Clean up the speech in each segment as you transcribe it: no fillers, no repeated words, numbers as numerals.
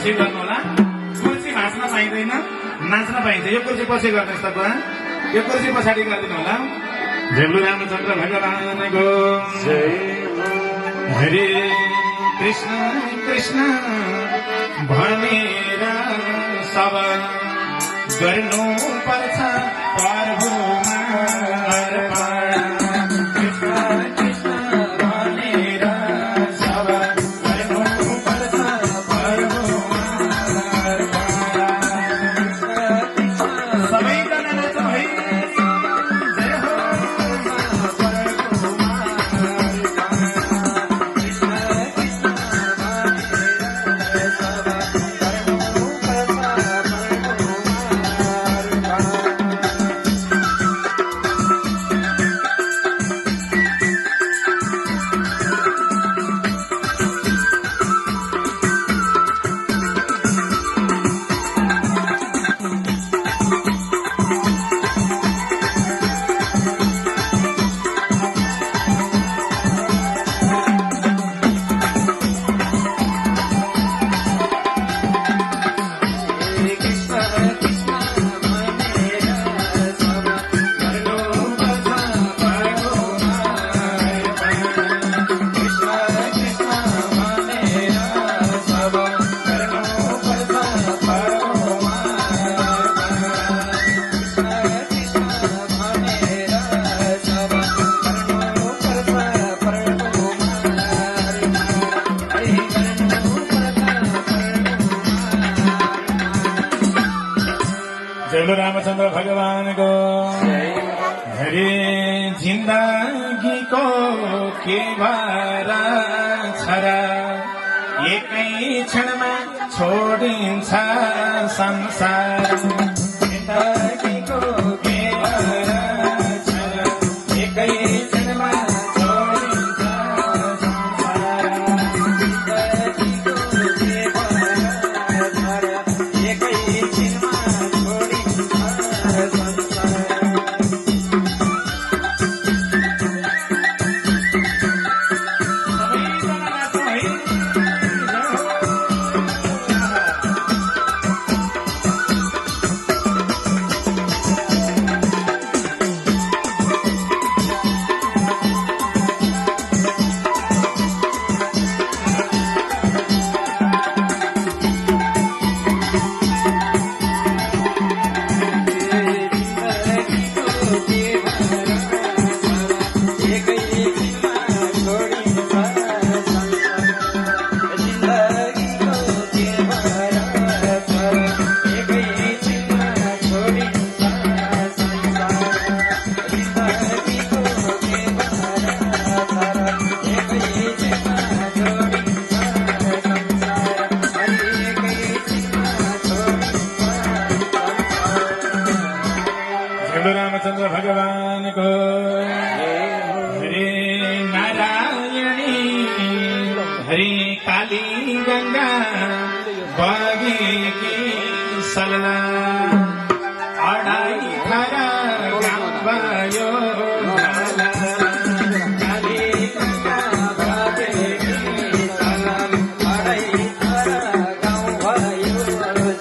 ठिक गर्नु होला। कुर्सी भाँच्न पाइँदैन, नाच्न पाइन्छ। यो कुर्सी पछि गर्नुहोस् तपाईँ, यो कुर्सी पछाडि गरिदिनु होला। झेब्लु रामचन्द्र भगवानको जय हरे कृष्ण कृष्ण भनेर सब गर्नु पर्छ प्रभुमा अर्पण। कृष्ण कृष्ण भनेर सब गर्नु पर्छ प्रभुमा अर्पण। सबैजना नाचौँ है। जय हो झेब्लु रामचन्द्र भगवानको हरे जिन्दगीको के भएर छ र एकै क्षणमा छोडिन्छ संसार। जिन्दगीको के भएर छ र एकै क्षणमा छोडिन्छ संसार। जिन्दगीको के भएर छ र एकै क्षणमा छोडिन्छ संसार। सबैजना नाचौँ है। झेब्लु रामचन्द्र भगवानको हरे नारायणी हरे काली गंगा बगेकी सलना अढाई थर गाउँ भयो ढाला। काली गंगा बगेकी सलना अढाई थर गाउँ भयो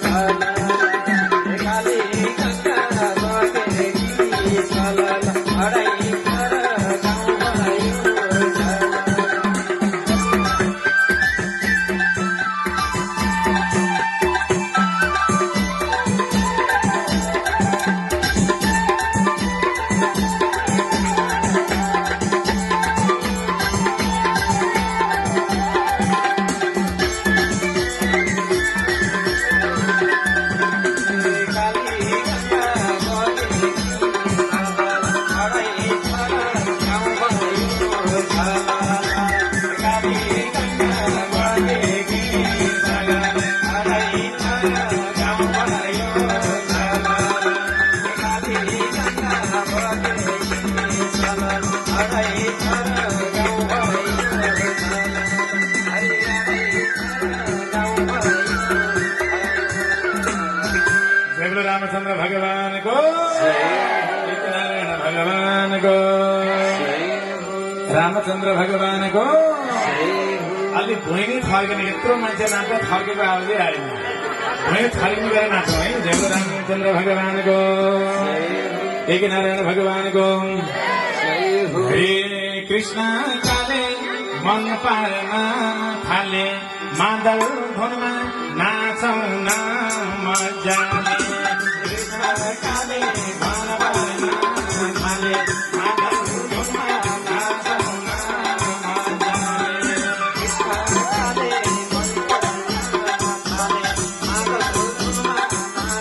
ढाला। काली गंगा बगेकी सलना अढाई थर गाउँ भयो ढाला। झेब्लु रामचन्द्र भगवानको सत्यनारायण भगवानको रामचन्द्र भगवानको अलि भुइँ नै थर्केन यत्रो मान्छे नाच्दा थर्केको आवाजै आएन भुइँ थर्किनु गरेर नाच्छौँ है जय रामचन्द्र भगवानको एक नारायण भगवानको हरे कृष्ण काले मन पार्न थाले मादल धुनमा नाचौँ न मजाले कृष्ण काले मन पार्न थाले मादल धुनमा नाचौँ न मजाले कृष्ण काले मन पार्न थाले मादल धुनमा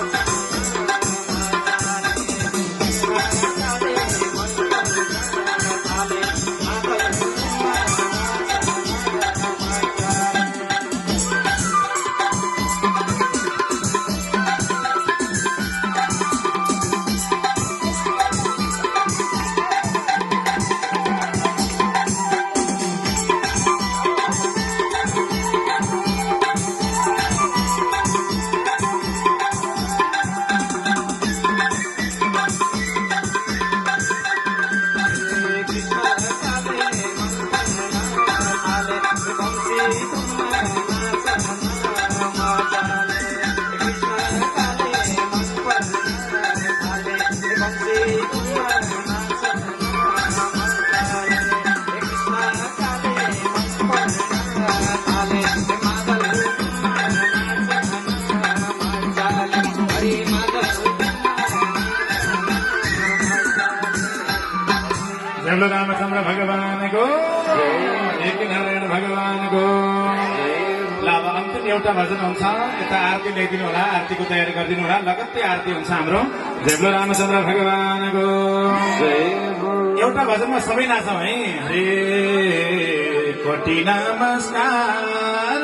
जय रामचन्द्र भगवानको एक नारायण भगवानको ल अब अन्तिम एउटा भजन हुन्छ यता आरती ल्याइदिनु होला आरतीको तयारी गरिदिनु होला लगत्तै आरती हुन्छ हाम्रो जय रामचन्द्र भगवानको एउटा भजनमा सबै नाच्छौँ है हरे कोटि नमस्कार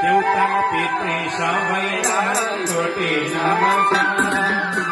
देउता पितृ सबैलाई कोटि नमस्कार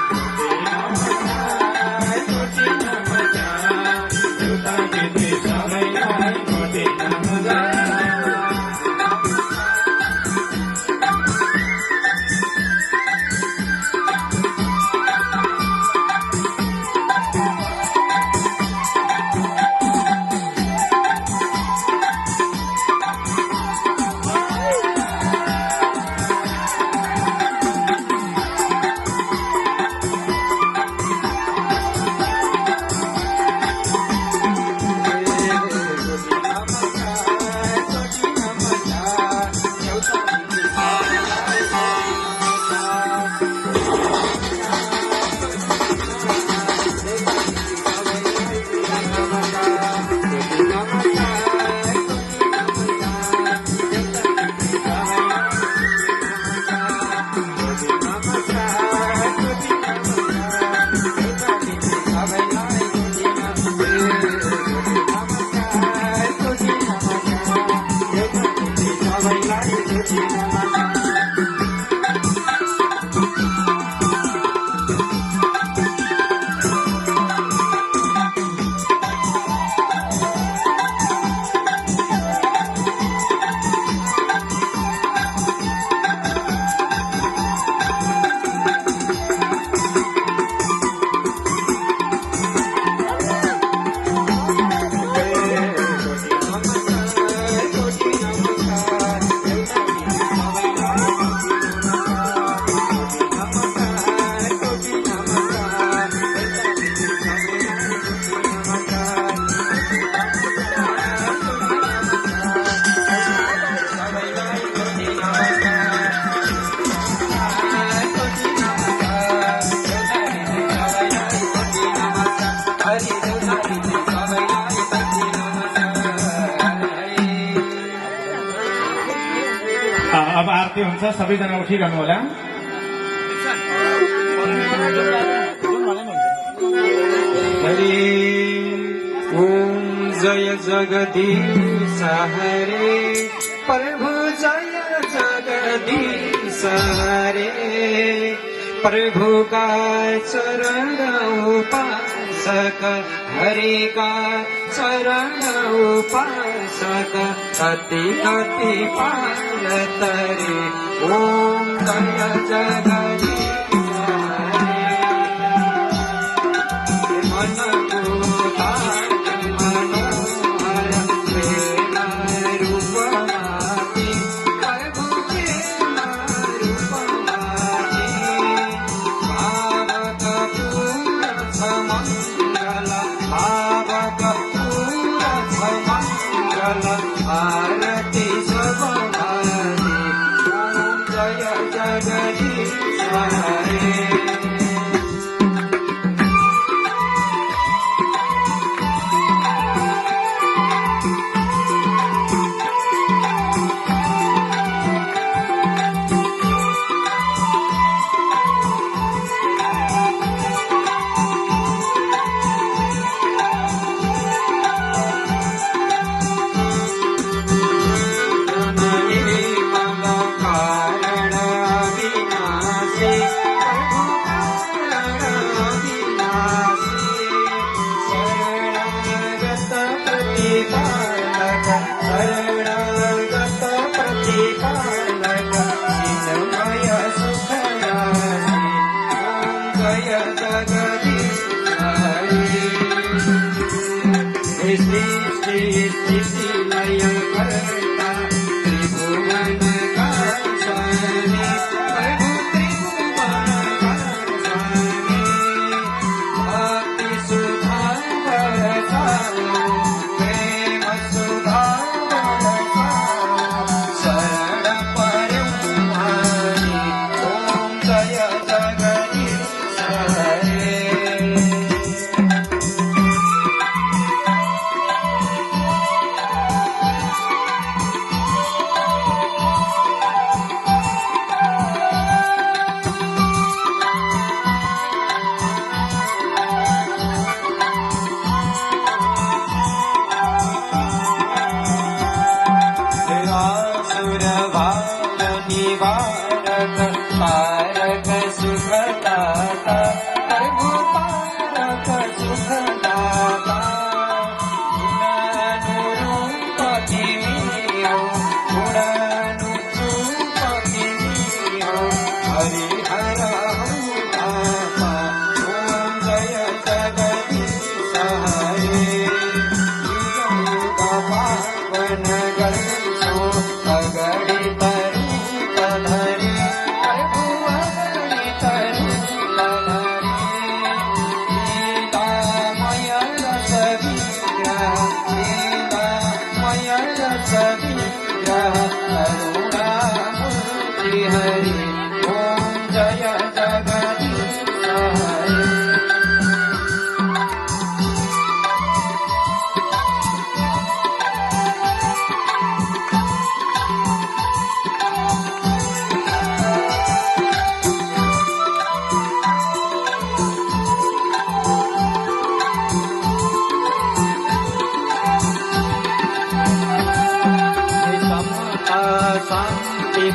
अब आरती हुन्छ सबैजना उठिरहनु होला हरि ओम जय जगदीश हरे प्रभु जय जगदीश हरे प्रभु का चरण उपासक हरि का चरण उपासक कति कति पार तरे ओम जय जगदीश हरे मन को मन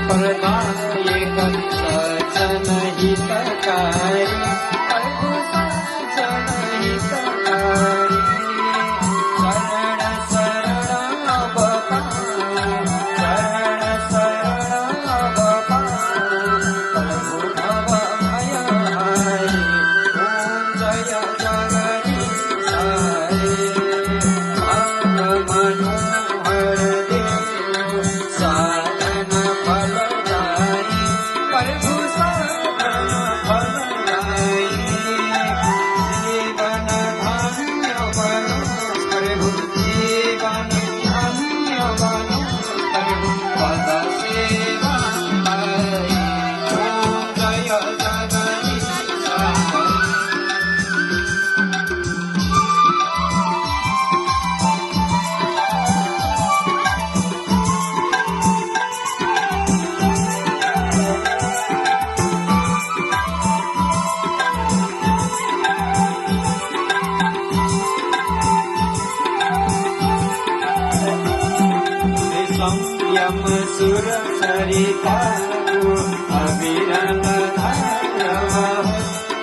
प्रदायक सज्जन हितकारी प्रभु सज्जन हितकारी शरण शरण अवतार शरण शरण अवतार प्रभु भवभय हारी ओम जय जगदीश हरे मनोहर देव साधन फलदायी प्रभु साधन फलदायी जीवन धन्य बनो प्रभु जीवन धन्य बनो प्रभु पद सेवा हरि ओम जय जगदीश हरे संयम सुर सरितारु अविरल धारव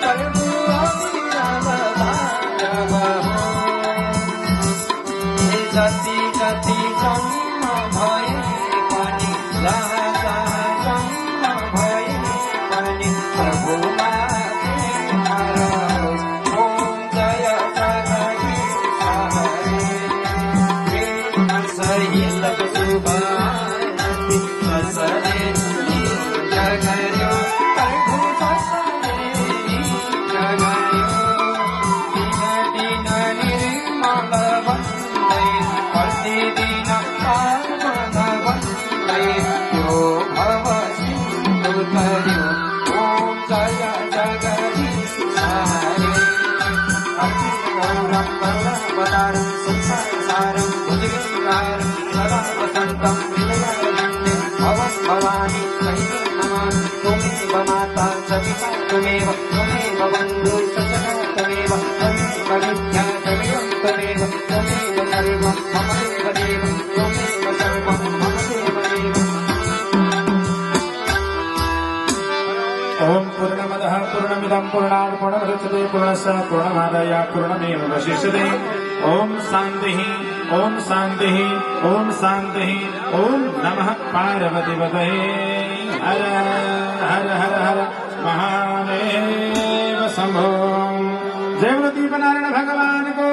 प्रभु अविरल धारव जति जति जन्म भए पनि जहाँ जन्म भए पनि प्रभुमा प्रेम ओम जय जगदीश हरे प्रेम सहित शुभारति ससरे जगर्यो प्रभु ससरे जगर्यो दिन दिन निर्मल वन्दे प्रतिदिन पावन वन्दे यो भव सिन्धु तर्यो ओम जय जगदीश हरे गौरं करुणावतारं संसारसारं भुजगेन्द्रहारं सदा वसन्तं हृदयारविन्दे भवं भवानी सहितं नमामि त्वमेव माता च पिता त्वमेव बन्धु सजनौ त्वमेव विद्या त्वमेव त्वमेव सर्वं ममैव देव त्वमेव सर्वं मम देव ओम पूर्णमदः पूर्णमिदं पूर्णात् पूर्णमुदच्यते पूर्णस्य पूर्णमादाय पूर्णमेवावशिष्यते ओम शान्तिः ओम शान्तिः ओम शान्तिः ओम नमः पार्वतीपतये हर हर हर हर महादेव शंभो जय बोलो दीपनारायण भगवान को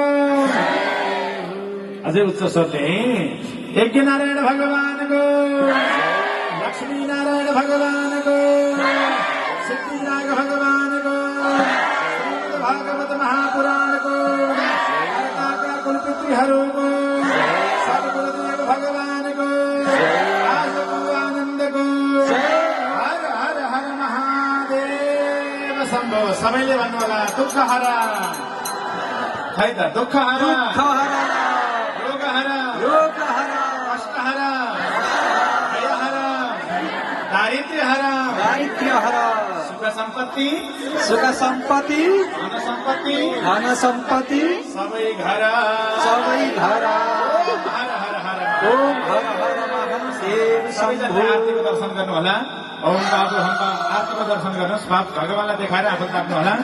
अजय उच्च स्वरले यज्ञ नारायण भगवान को लक्ष्मी नारायण भगवान को सिद्धिनाग भगवान को श्रीमद् भागवत महापुराण को कुलपितृहरो को सद्गुरुदेव भगवान को राजगुरु आनंद को हर हर हर महादेव शंभो सबैले भन्नु होला दुःख हर खै त दुःख हर रोग हर कष्ट हर भय हर दारिद्र्य हर सुख सम्पत्ति धन सम्पत्ति सबै घर हर हर हर ओम हर हर महादेव सबैजना आरतीको दर्शन गर्नु होला ओम बाबु हम आरतीको दर्शन गर्नुहोस् भगवानलाई देखाएर आफू ताप्नु होला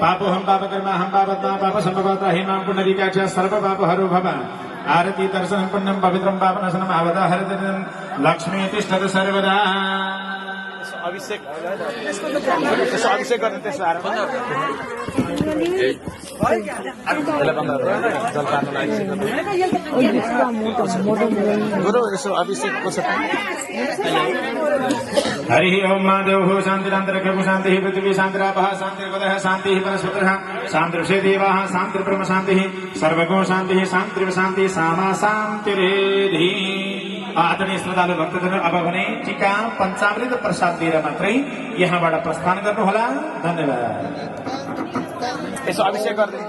बाबु हम बाबा कर्मा हम बाबा बाबा सम्भवतः हिमां पुण्डरीकाक्ष सर्व बाबुहरू भव आरती दर्शन पुण्यम पवित्रम पावनाशनम आवदा हरिदन लक्ष्मी तिष्ठत सर्वदा अभिषेक गर्ने त्यसो हरि ओम महादेव शांतिरंतरिक्ष शांति पृथ्वी शांतिरापः शांतिर्वदः शांति वनस्पतः शांतिर्षे देवाः शांतिर्ब्रह्म शांति सर्वगो शांति शांतिर्व शांति सामा शांतिरेधि आदरणीय श्रद्धालु भक्तजन अब भने टीका पञ्चामृत प्रसाद दिएर मात्रै यहाँबाट प्रस्थान गर्नुहोला धन्यवाद यसो अभिषेक गर्दै